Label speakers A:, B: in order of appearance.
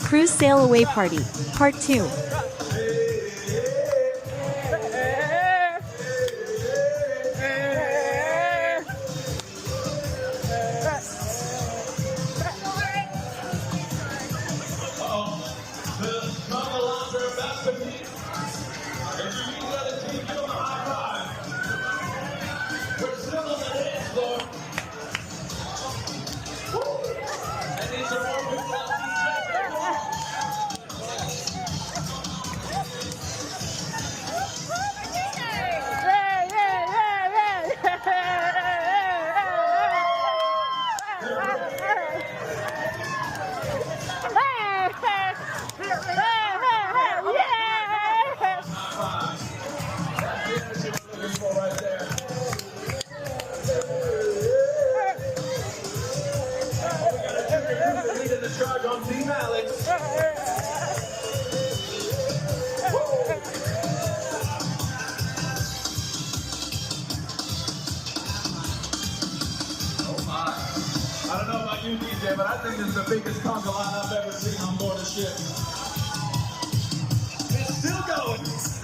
A: Cruise Sail Away Party, Part 2.
B: Charge on Team Alex. Oh my. I don't know about you, DJ, but I think this is the biggest conga line I've ever seen on board a ship. It's still going.